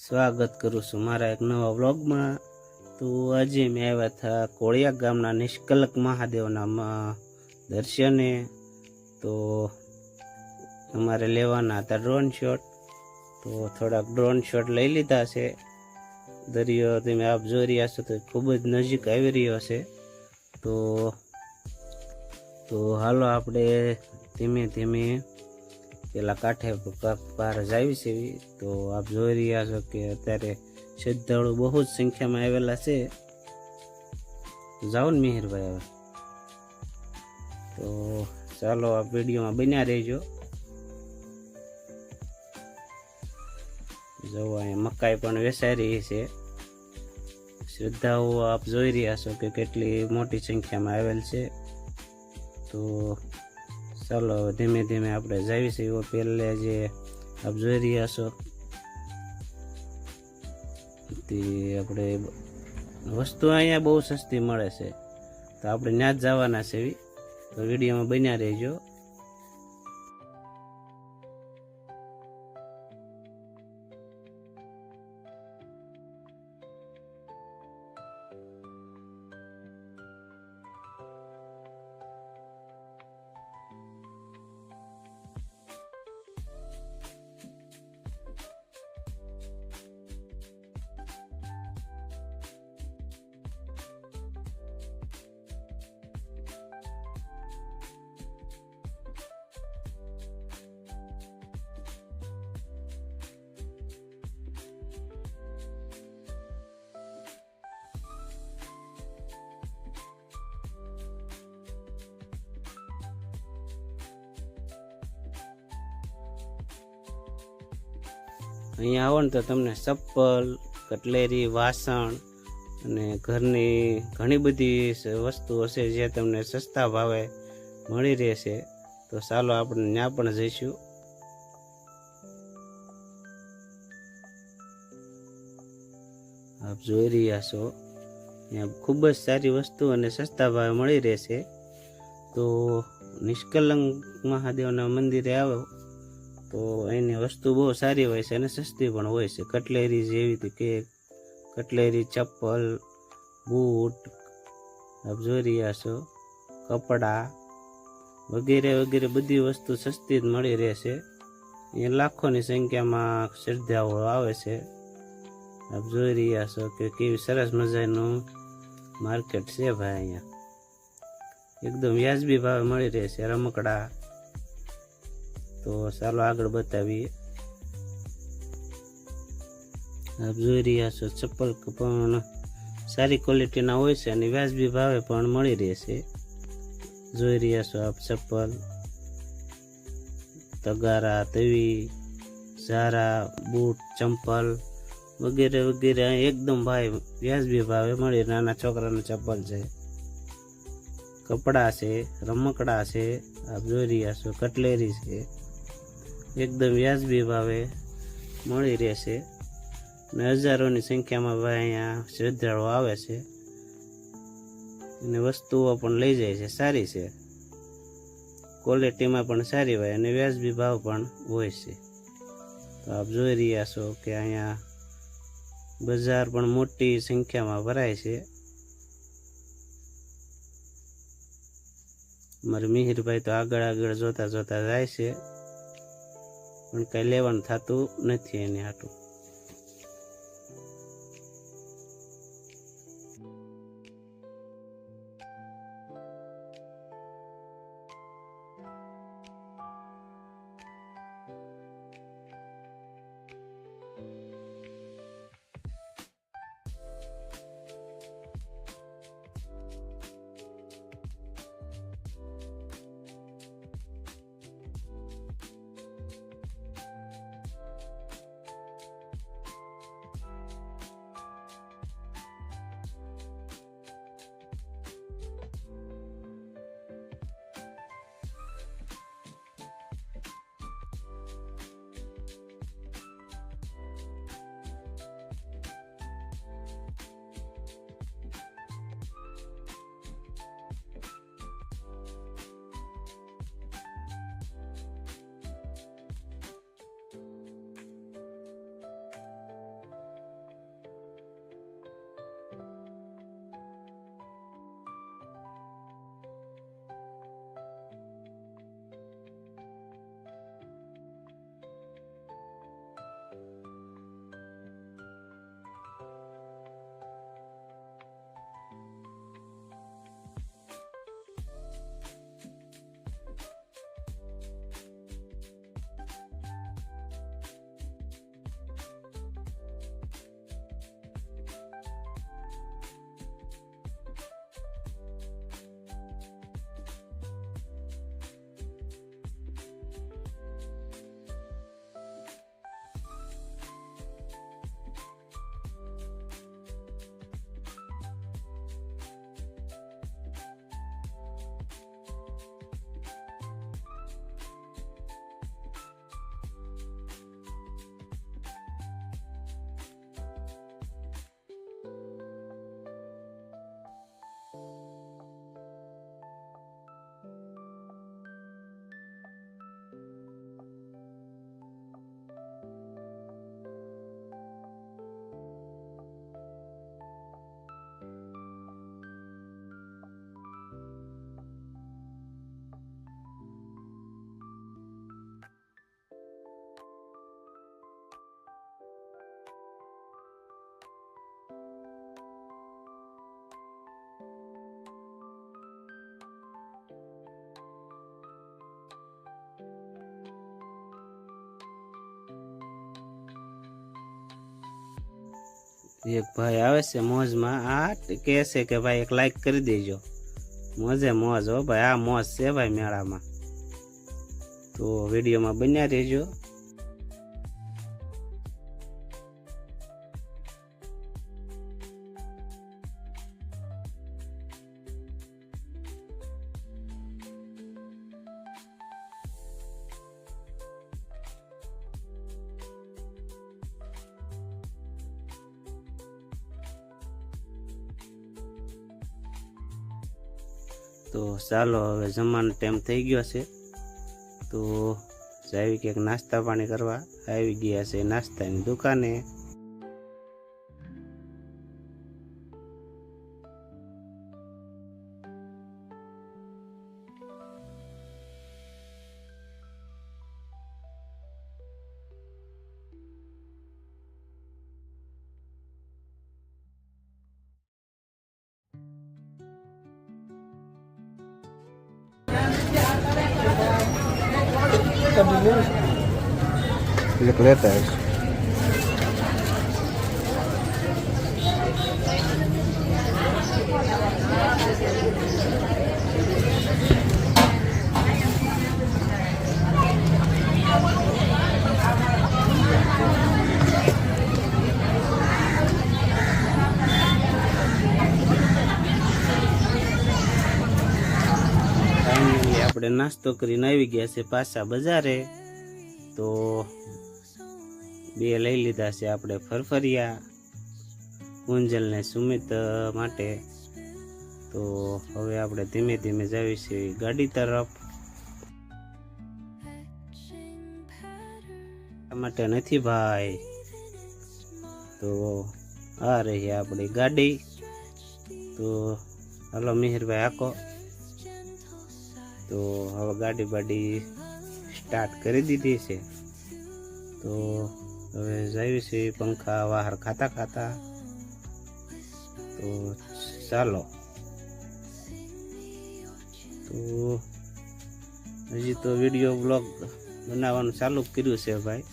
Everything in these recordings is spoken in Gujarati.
સ્વાગત કરું છું મારા એક નવા વ્લોગમાં। તો આજે મેં આવ્યા હતા કોળિયા ગામના નિષ્કલંક મહાદેવના દર્શને। તો અમારે લેવાના હતા ડ્રોન શોટ, તો થોડાક ડ્રોન શોટ લઈ લીધા છે। દરિયો તમે આપ જોઈ રહ્યા છો તો ખૂબ જ નજીક આવી રહ્યો છે। તો હાલો આપણે ધીમે ધીમે પેલા કાંઠે પાર જાવી છે। તો આપ જોઈ રહ્યા છો કે અત્યારે શ્રદ્ધાળુ બહુ જ સંખ્યામાં આવેલા છે। જાઓ ને મિહિરભાઈ હવે તો ચાલો આ વિડીયોમાં બન્યા રહેજો। જો અહીંયા મકાઈ પણ વેચાઈ રહી છે। શ્રદ્ધાળુઓ આપ જોઈ રહ્યા છો કે કેટલી મોટી સંખ્યામાં આવેલ છે। તો ચાલો ધીમે ધીમે આપણે જાવી છે। એવો પહેલે જે આપ જોઈ રહ્યા છો તે આપણે વસ્તુ અહીંયા બહુ સસ્તી મળે છે, તો આપણે ત્યાં જ જવાના છે। તો વિડીયોમાં બન્યા રહેજો। અહીંયા આવો ને તો તમને ચપ્પલ, કટલેરી, વાસણ અને ઘરની ઘણી બધી વસ્તુઓ છે જે તમને સસ્તા ભાવે મળી રહેશે। તો ચાલો આપણે ત્યાં પણ જઈશું। આપ જોઈ રહ્યા છો ત્યાં ખૂબ જ સારી વસ્તુ અને સસ્તા ભાવે મળી રહેશે। તો નિષ્કલંક મહાદેવના મંદિરે આવો તો એની વસ્તુ બહુ સારી હોય છે અને સસ્તી પણ હોય છે। કટલેરી જેવી કે કટલેરી, ચપ્પલ, બૂટ આપ જોઈ રહ્યા છો, કપડાં વગેરે વગેરે બધી વસ્તુ સસ્તી જ મળી રહેશે। અહીંયા લાખોની સંખ્યામાં શ્રદ્ધાળુઓ આવે છે। આપ જોઈ રહ્યા છો કે કેવી સરસ મજાનું માર્કેટ છે ભાઈ। અહીંયા એકદમ વ્યાજબી ભાવે મળી રહેશે રમકડા। તો ચાલો આગળ બતાવીએ। આપ જોઈ રહ્યા છો ચપ્પલ પણ સારી ક્વોલિટીના હોય છે અને વ્યાજબી ભાવે પણ મળી રહેશે। જોઈ રહ્યા છો આપ ચપ્પલ, તગારા, તવી, ઝારા, બૂટ, ચંપલ વગેરે વગેરે એકદમ ભાઈ વ્યાજબી ભાવે મળી। નાના છોકરાનું ચપ્પલ છે, કપડાં છે, રમકડા છે, આપ જોઈ રહ્યા છો કટલેરી છે, એકદમ વ્યાજબી ભાવે મળી રહેશે। અને હજારોની સંખ્યામાં ભાઈ અહીંયા શ્રદ્ધાળુઓ આવે છે અને વસ્તુઓ પણ લઈ જાય છે। સારી છે, ક્વોલિટીમાં પણ સારી હોય અને વ્યાજબી ભાવ પણ હોય છે। તો આપ જોઈ રહ્યા છો કે અહીંયા બજાર પણ મોટી સંખ્યામાં ભરાય છે। મારે મિહિરભાઈ તો આગળ આગળ જોતા જોતા જાય છે પણ કઈ લેવાનું થતું નથી એને હાટું। એક ભાઈ આવે છે મોજમાં, આ કહે છે કે ભાઈ એક લાઈક કરી દેજો. મોજે મોજ હો ભાઈ, આ મોજ છે ભાઈ મેળામાં. તો વિડીયોમાં બન્યા રહેજો. તો ચાલો હવે જમવાનો ટાઈમ થઈ ગયો છે. તો જાવી કંઈક નાસ્તા પાણી કરવા આવી ગયા છે નાસ્તાની દુકાને. એક લેતા આવીશ. આપણે નાસ્તો કરીને આવી ગયા છે પાછા બજારે. તો બે લઈ લીધા છે આપણે ફરફરિયા કુંજલ ને સુમિત માટે. તો હવે આપણે ધીમે ધીમે જઈએ છીએ ગાડી તરફ. માટે નથી ભાઈ. તો આ રહી આપણી ગાડી. તો હાલો મિહિરભાઈ આકો. તો હવે ગાડી બાડી સ્ટાર્ટ કરી દીધી છે. તો હવે જઈએ છીએ પંખા બહાર ખાતા ખાતા. તો ચાલો. તો હજી તો વિડીયો બ્લોગ બનાવવાનું ચાલુ કર્યું છે ભાઈ.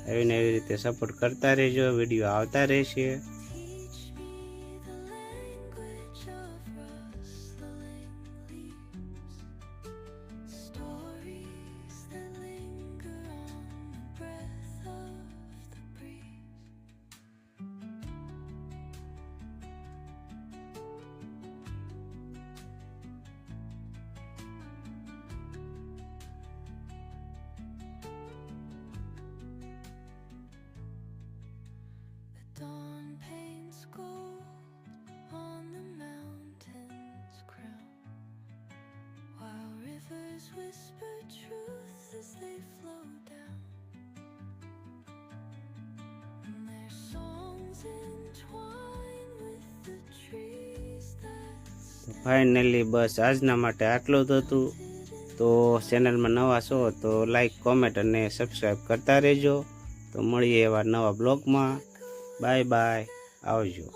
આવીને એવી રીતે સપોર્ટ કરતા રહેજો, વિડીયો આવતા રહેશે. Dawn paints gold on the mountain's crown, while rivers whisper truth as they flow down, and their songs entwine with the trees that finally બસ આજના માટે આટલું જ હતું. તો ચેનલમાં નવા છો તો લાઈક, કોમેન્ટ અને સબસ્ક્રાઈબ કરતા રહેજો. તો મળીએ એવા નવા બ્લોગમાં. બાય બાય, આવજો.